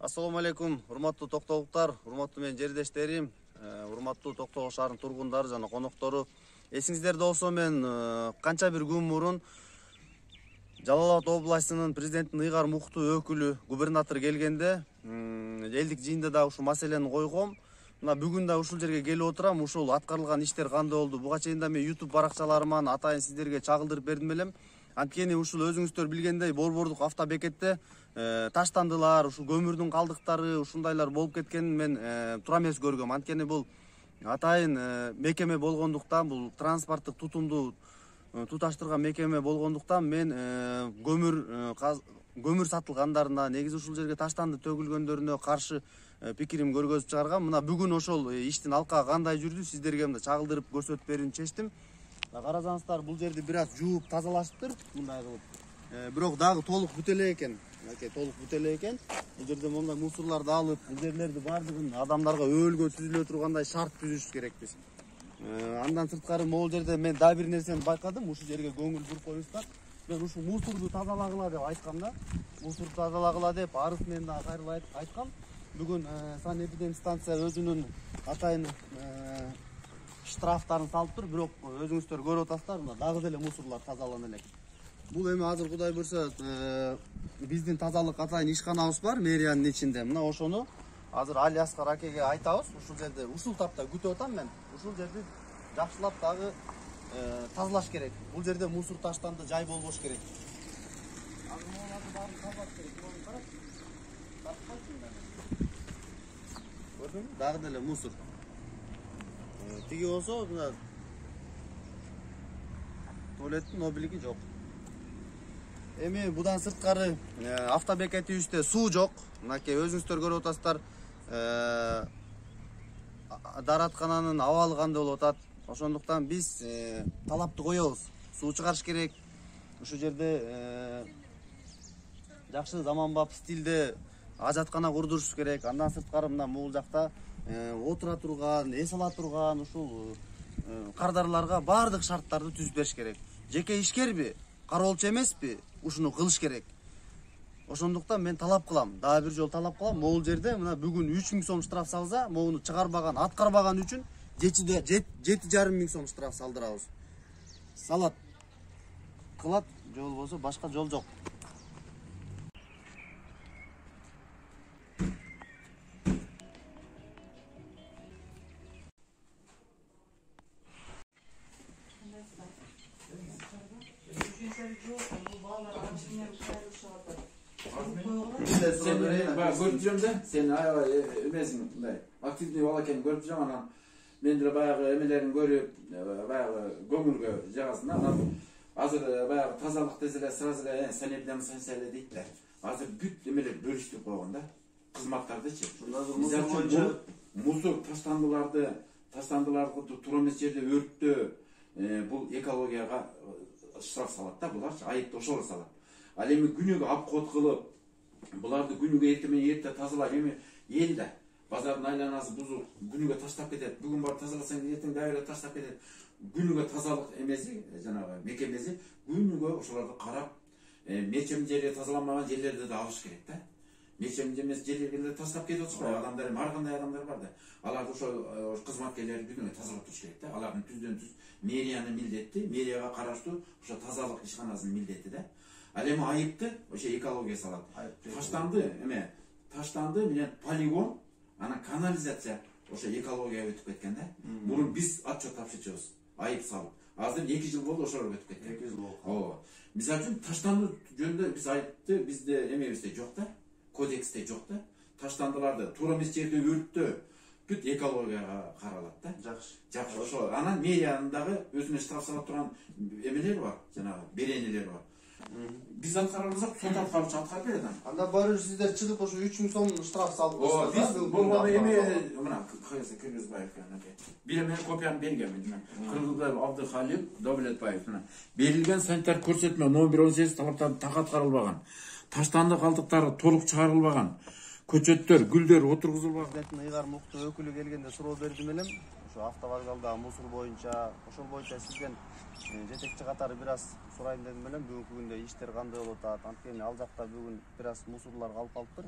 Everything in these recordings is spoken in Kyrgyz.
Assalamu алейкум, урматтуу токтогуктар, урматтуу менин жердештерим, урматтуу Токтогул шаарынын тургундары жана коноктору. Эсиңиздерде болсо мен канча бир күн мурун Жалал Абад областынын президенттин ыйгар муктуу өкүлү, губернатор келгенде элдик жыйында да ушул маселени койгом. Мына бүгүн да ушул жерге келип отурам. Ушул аткарылган иштер кандай болду? Буга чейин да мен YouTube баракчаларыман атайын сиздерге чагылдырып бердим элем. Анткени ушул өзүңүздөр билгендей Борбордук автобекетте таштандылар, ушул көмүрдүн калдыктары, ушундайлар болуп кеткенин мен туура эмес көргөм. Анткени бул атайын мекеме болгондуктан, бул транспорттук тутумду туташтырган мекеме болгондуктан мен көмүр сатылгандарына, негизи ушул жерге таштанды төгүлгөндөрүнө каршы пикирим көргөзүп чыгаргам. Мына бүгүн ошол иштин алкагы кандай жүрдү сиздерге мына чагылдырып көрсөтүп берүүнү чечтим. Карасаңыздар, бул жерди бир аз жууп тазалашыптыр мындай кылып. Бирок дагы толук бүтө элек экен. Толук бүтө элек экен. Бул жерде мондай мусорлорду алып, бул жерлерди баардыгын адамдарга өөлгө түзүлө тургандай шарт түзүш керекпиз. Андан сырткары могул жерде мен дагы бир нерсени байкадым. Ушул жерге көңүл буруп коюңуздар. Мен ушул мусорду тазалагыла деп айткам да. Мусорду тазалагыла деп арыз менен дагы кайрылып айткам. Бүгүн санэпидемстанция өзүнүн атайын штрафтарын салыптыр. Бирок өзүңүздөр көрүп атасыздар, мына дагы деле мусорлор тазалана элек. Бул эми азыр Кудай буйрса биздин тазалык атайын ишканабыз бар мэриянын ичинде. Мына ошону азыр Али Аскар акеге айтабыз. Ушул жерде ушул тапта күтүп атам мен. Ушул жерди жакшылап дагы тазалаш керек. Бул жерде мусор таштанды жай болбош керек. Азыр моуларды баарын тазалаш керек. Муну карап. Көрдүңбү? Дагы деле мусор. Тиги болсо мына туалеттин нобилиги жок. Эми будан сырткары автобекетибизде суу жок. Мынакей өзүңүздөр көрүп атасыздар. Дараткананын абалы кандай болуп атат. Ошондуктан биз талапты коебуз. Суу чыгарыш керек. Ушул жерде жакшы заманбап стилде ажаткана курдуруш керек. Андан сырткары мына могул жакта отура турган, эс ала турган ушул кардарларга баардык шарттарды түзүп бериш керек. Жеке ишкерби, кароолчу эмеспи, ушуну кылыш керек. Ошондуктан мен талап кылам, дагы бир жолу талап кылам. Могул жерде мына бүгүн 3000 сом штраф салса, могуну чыгарбаган, аткарбаган үчүн 7,5 миң сом штраф салдырабыз. Салат кылат, же болбосо башка жол жок. Көрүп жүрөм да, сен аябай эмесиң, мындай активный бала экенин көрүп жүрөм. Анан мен деле баягы эмелерин көрүп, баягы көңүлгө жагасың да. Анан азыр баягы тазалык десе сразу эле санэпидемстанция дейт. Азыр бүт эмелер бөлүштүрүп койгон да. Кызматтардычы. Мусор таштандыларды туура эмес жерде өрттөө, бул экологияга штраф салат да, буларчы айыпты ошолор салат. Ал эми күнүгө обход кылып, буларды күнүгө эртең менен эрте тазалап, эми эл да базардын айланасы бузуп, күнүгө таштап кетет. Бүгүн бар тазаласаң, эртең дагы эле таштап кетет. Күнүгө тазалык эмеси, жанагы мекемеси күнүгө ошолорду карап, мечем жери тазаланбаган жерлерди да алыш керек да. Мечем эмес жерлерге деле таштап кетип атышпайбы? Адамдар эми ар кандай адамдар бар да. Аларды ошо кызматкерлер күнүгө тазалап туруш керек да. Алардын түздөн түз мэриянын милдети, мэрияга караштуу ошо тазалык ишканасынын милдети да. Ал эми айыпты ошо экология салат. Таштанды менен полигон, анан канализация ошо экологияга өтүп кеткен да. Мурун биз отчет тапшырчубуз, айып салып. Азыр 2 жыл болду ошолор өтүп кеткен. 2 жыл болду. Ооба. Мисалы үчүн таштанды жөнүндө биз айыпты бизде эмебизде жок да, кодексте жок да. Таштандыларды туура эмес жерде өрттөө бүт экологияга каралат да. Жакшы. Ошо анан мэриянын дагы өзүнө штраф салып турган эмелер бар, жанагы беренелер бар. Биз аткарабызак, сот аткаруучу аткарып берет аны. Анда барып жүрсүздөр чыгып ошо 3000 сом штраф салып койсоңуз. Биз болгону эми мына Кыргызбаев анакей. Бир менен копияны бергенмин. Кыргызбаев Абдыхалил Довлетбаев. Берилген санитар көрсөтмө номер 18 талаптарды так аткарылбаган. Таштанды калдыктары толук чыгарылбаган. Көчөттөр, гүлдөр отургузулбаган. Президенттин ыйгар муктуу өкүлү келгенде суроо бердим элем. Ошо автовокзалдагы мусор боюнча, ошол боюнча сизден жетекчи катары бир аз сурайын дедим элем. Бүгүнкү күндө иштер кандай болуп атат? Анткени ал жакта бүгүн бир аз мусорлор калып калыптыр.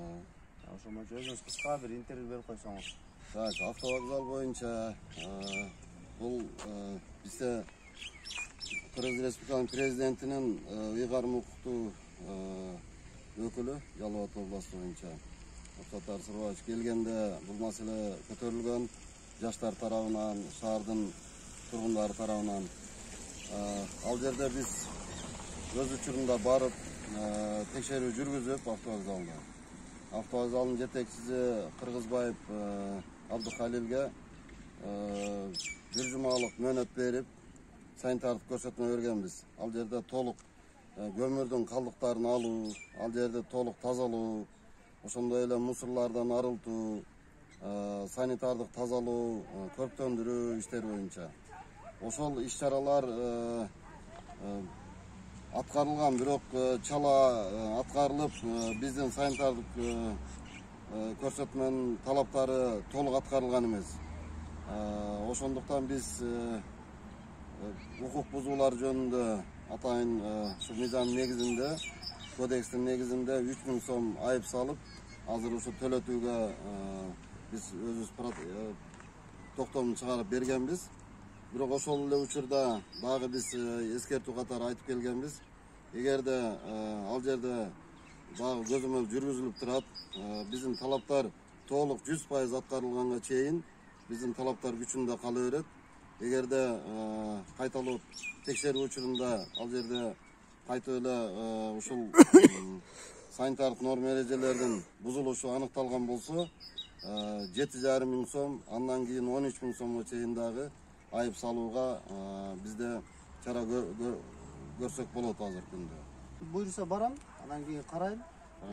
Ошол боюнча өзүңүз кыска бир интервью берип койсоңуз. Так, автовокзал боюнча бул бизде Кыргыз Республикасынын президентинин ыйгарым укуктуу өкүлү Жалал Абад областы боюнча Рухсат Арсырбаевич келгенде бул маселе көтөрүлгөн жаштар тарабынан, шаардын тургундары тарабынан. Ал жерде биз өз учурунда барып текшерүү жүргүзүп автовокзалдын жетекчиси Кыргызбаев Абдухалилге бир жумалык мөөнөт берип, санитардык көрсөтмө бергенбиз. Ал жерде толук көмүрдүн калдыктарын алуу, ал жерде толук тазалоо, ошондой эле мусорлордон арылтуу, санитардык тазалоо, көрктөндүрүү иштери боюнча. Ошол иш-чаралар аткарылган, бирок чала аткарылып, биздин санитардык көрсөтмөнүн талаптары толук аткарылган эмес. Ошондуктан биз укук бузуулар жөнүндө атайын ушу мыйзам негизинде, кодекстин негизинде 3000 сом айып салып, азыр ушу төлөтүүгө биз өзүбүз токтомун чыгарып бергенбиз. Бирок ошол эле учурда дагы биз эскертүү катары айтып келгенбиз. Эгерде ал жерде дагы көзөмөл жүргүзүлүп турат, биздин талаптар толук 100% аткарылганга чейин биздин талаптар күчүндө кала берет. Эгерде кайталоо текшерүү учурунда ал жерде кайта эле ушул санитардык норма эрежелердин бузулушу аныкталган болсо, 7,5 миң сом, андан кийин 13 миң сомго чейин дагы айып салууга бизде чара көрсөк болот азыр күндө. Буйруса барам, андан кийин карайм.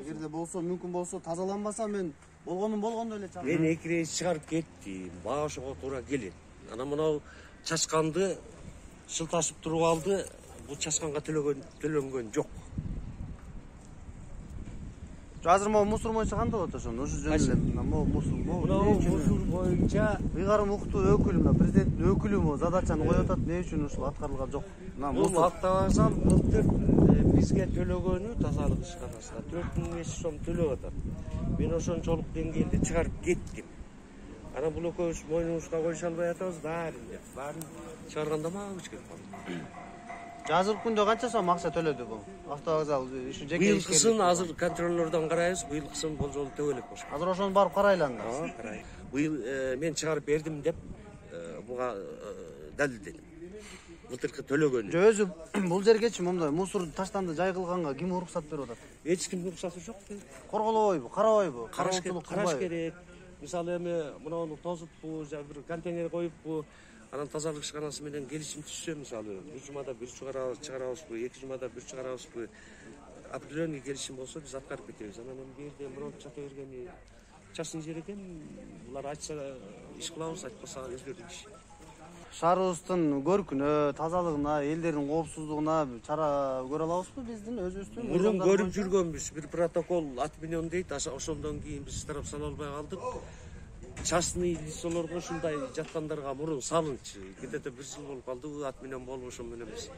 Эгерде болсо, мүмкүн болсо тазаланбаса, мен болгондон эле чыгарам. Мен 2 рейс чыгарып кеттим. Багышыга туура келет. Анан мынау чачканды шылташып туруп алды. Бул чачканга төлөнгөн жок. Азыр могу мусор боюнча кандай болот ошондо? Ушу жөнүндө Мусор боюнча ыйгарым укуктуу өкүлү, президенттин өкүлү задачаны коюп атат, эмне үчүн ушул аткарылган жок? бул автовокзал былтыр бизге төлөгөнү тазалык ишканасына 4500 сом төлөп атат. Мен ошончолук деңгээлде чыгарып кеттим. Анан бул экөөбүз мойнубузга койшо албай атабыз, баарын чыгарганда мага күч келип калды. Азыркы күндө канча сом акча төлөдү бул автовокзал ушу жеке ишкер? Быйылкысын азыр контроллордон карайбыз, быйылкысын болжолу төбөлөк болуш. Азыр ошону барып карайлы анда. Карай. Быйыл мен чыгарып бердим деп буга далилдедим. Былтыркы төлөгөнү. Өзү бул жергечи момундай мусор таштанды жай кылганга ким уруксат берип атат? Эч кимдин уруксаты жок. Корголобойбу, карабайбы? Караш керек. Мисалы эми мынауну тозуппу, же бир контейнер коюппу, анан тазалык ишканасы менен келишим түшсө, мисалы бир жумада бир чыгарабызбы, 2 жумада бир чыгарабызбы, определенный келишим болсо биз аткарып кетебиз. Анан эми бу жерде мурун чата бергени частный жер экен, булар айтса иш кылабыз, айтпаса өздөрүнүн иши. Шаарыбыздын көркүнө, тазалыгына, элдердин коопсуздугуна чара көрө алабызбы биздин өзүбүздүн? Мурун көрүп жүргөнбүз, бир протокол отменен дейт, ошондон кийин биз тарап сала албай калдык. Частный лицолорго ушундай жаткандарга мурун салынчы. Где-то 1 жыл болуп калды, отменен болбошо менен биз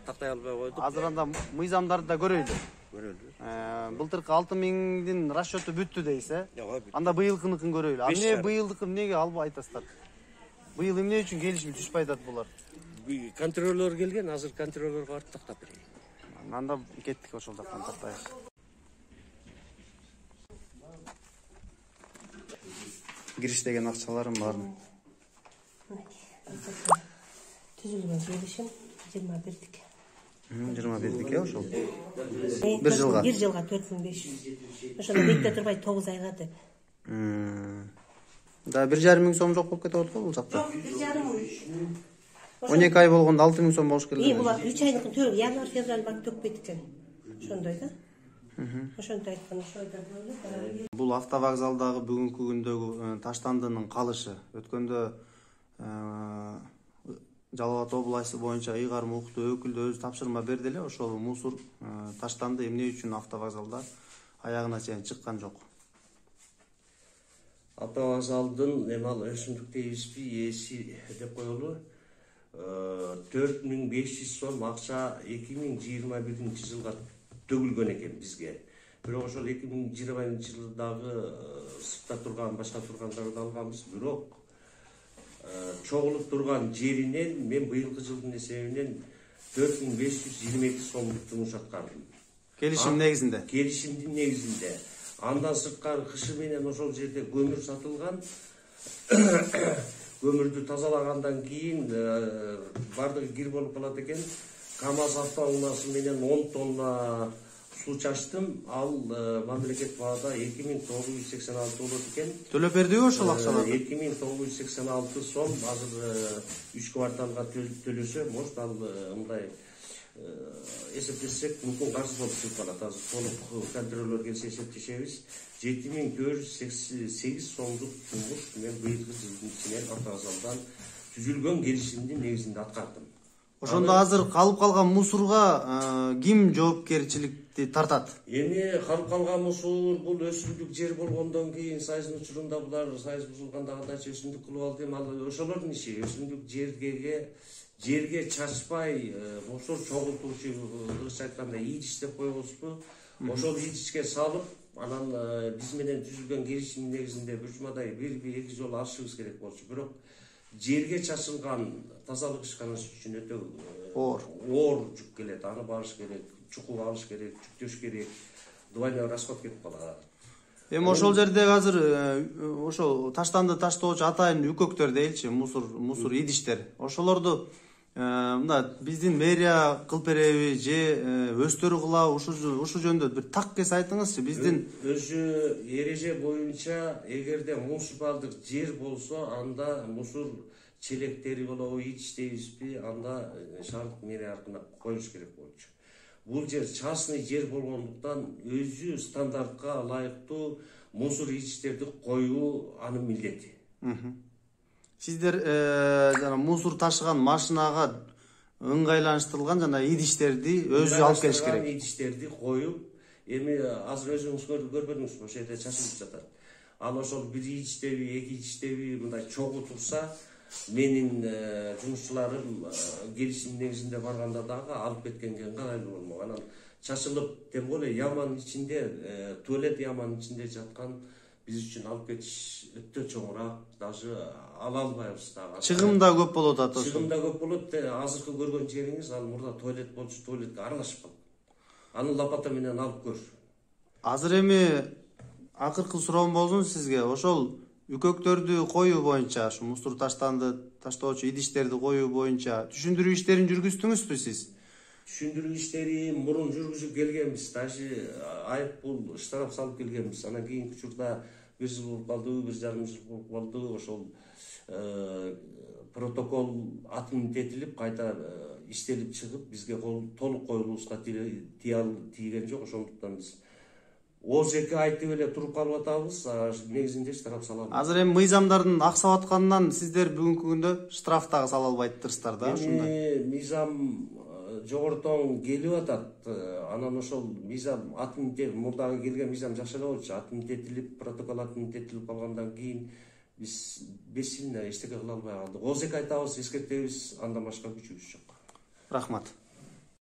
тактай албай койдук. Азыр анда мыйзамдарды да көрөйлү. Көрөлү. Былтыркы 6000'дин расчету бүттү дейсе, Ооба. анда быйылкыныкын көрөйлү. Эмне 5,5. быйылдыкын эмнеге албай айтасыздар? Быйыл эмне үчүн келишим түшпөй атат булар? Контроллор келген, азыр контроллорго барып тактап берейин. Анда кеттик ошол жактан тактайбыз. Кириш деген акчаларым барын. Түзүлгөн келишим 21'dik. 21'dik ошол. Bir жылга. 1 жылга 4500. Ошону бекте турбай 9 айга деп. Да 1,5 миң сом жок болуп кетип атат го бул жакта. Жок, 1,5 миң. 12 ай болгондо 6 миң сом болуш керек. Булар 3 айдыкын төлөп, январь, февраль бак төкпөйт экен. Ошондой да. Ошонтой айткан, ошойда бөлүп. Бул автовокзалдагы бүгүнкү күндөгү таштандынын калышы. Өткөндө Жалал Абад областы боюнча ыйгарым укуктуу өкүлдү өзү тапшырма берди эле, ошол мусор таштанды эмне үчүн автовокзалда аягына чейин чыккан жок. Автовокзалдын эми ал өсүмдүк дейбизби, эси деп коелу. 4500 сом акча 2021 жылга төгүлгөн экен бизге. Бирок ошол 2020-жылдагы сыртта турган, башка тургандарды алганбыз. Бирок чогулуп турган жеринен мен быйылкы жылдын эсебинен 4522 сомдук жумуш аткардым. Келишим негизинде. Келишимдин негизинде. Андан сырткары кышы менен ошол жерде көмүр сатылган. Көмүрдү тазалагандан кийин бардыгы кир болуп калат экен. КамАЗ автоунаасы менен 10 тонна суу чачтым. Ал мамлекет баада 2986 болот экен. Төлөп бердиби ошол акчаларды? 2986 сом азыр 3 кварталга төлөсө, может ал мындай эсептесек мүмкүн карыз болуп чыгып калат. Азыр толук контроллор келсе эсептешебиз. 7488 сомдук жумуш мен быйылкы жылдын ичинен автовокзалдан түзүлгөн келишимдин негизинде аткардым. Ошондо азыр калып калган мусорго ким жоопкерчиликти тартат? Эми калып калган мусор бул өсүмдүк жер болгондон кийин сайыздын учурунда булар сайыз бузулганда кандайча өсүмдүк кылып алды. Ал ошолордун иши. Өсүмдүк жерге чачпай мусор чогултуучу, кыргызча айтканда идиш деп койбойбузбу. Ошол идишке салып, анан биз менен түзүлгөн келишимдин негизинде бир жумадай 1-2 жолу алышыбыз керек болчу. Бирок жерге чачылган тазалык ишканасы үчүн өтө оор жүк келет. Аны багыш керек, чукуп алыш керек, жүктөш керек. Двойной расход кетип калат. Эми ошол жерде азыр ошол таштанды таштоочу атайын үкөктөр дейчи, мусор идиштер. Ошолорду мында биздин мэрия кылып береби же өздөрү кылабы, ушу жөнүндө бир так кес айтыңызчы. Биздин өзү эреже боюнча эгерде муниципалдык жер болсо, анда мусор челектери болобу, идиш дейбизби, анда шаардык мэрия аркылуу коюш керек болчу. Бул жер частный жер болгондуктан өзү стандартка ылайыктуу мусор идиштерди коюу анын милдети. Сиздер жана мусор ташыган машинага ыңгайланыштырылган жана идиштерди өзү алып келиш керек. Идиштерди коюп, эми азыр өзүңүз көрбөдүңүзбү, ошол жерде чачылып жатат. Ал ошол бир идиштеби, 2 идиштеби мындай чогуу турса, менин жумушчуларым келишим негизинде барганда дагы алып кеткенге ыңгайлуу болмок. Анан чачылып, тем более яманын ичинде, туалет яманын ичинде жаткан биз үчүн алып кетиш өтө чоңураак, даже ала албайбыз дагы. Чыгым да көп болот ата. Чыгым да көп болот. Азыркы көргөн жериңиз ал мурда туалет болчу, туалетке аралашып калып. Аны лопата менен алып көр. Азыр эми акыркы суроом болсун сизге. Ошол үкөктөрдү коюу боюнча, ушу мусор таштанды таштоочу идиштерди коюу боюнча түшүндүрүү иштерин жүргүздүңүзбү сиз? Түшүндүрүү иштерин мурун жүргүзүп келгенбиз. Даже айып бул штраф салып келгенбиз. Анан кийинки учурда 1 жыл болуп калды, 1,5 жыл болуп калды. Ошол протокол отменетилип, кайта иштелип чыгып, бизге толук коюлуубузга тийген жок. Ошондуктан биз Оз 2 айтып эле туруп калып атабыз, негизинде штраф салабыз. Азыр эми мыйзамдардын аксап атканынан сиздер бүгүнкү күндө штраф дагы сала албайсыздар да, ушундай. Мыйзам жогортон келип атат. Анан ошол мыйзам мурдагы келген мыйзам жакшы эле болчу. Отменетилип, протокол отменетилип калгандан кийин биз 5 жыл эчтеке кыла албай калдык. Оз 2 айтабыз, эскертебиз, андан башка күчүбүз жок. Рахмат.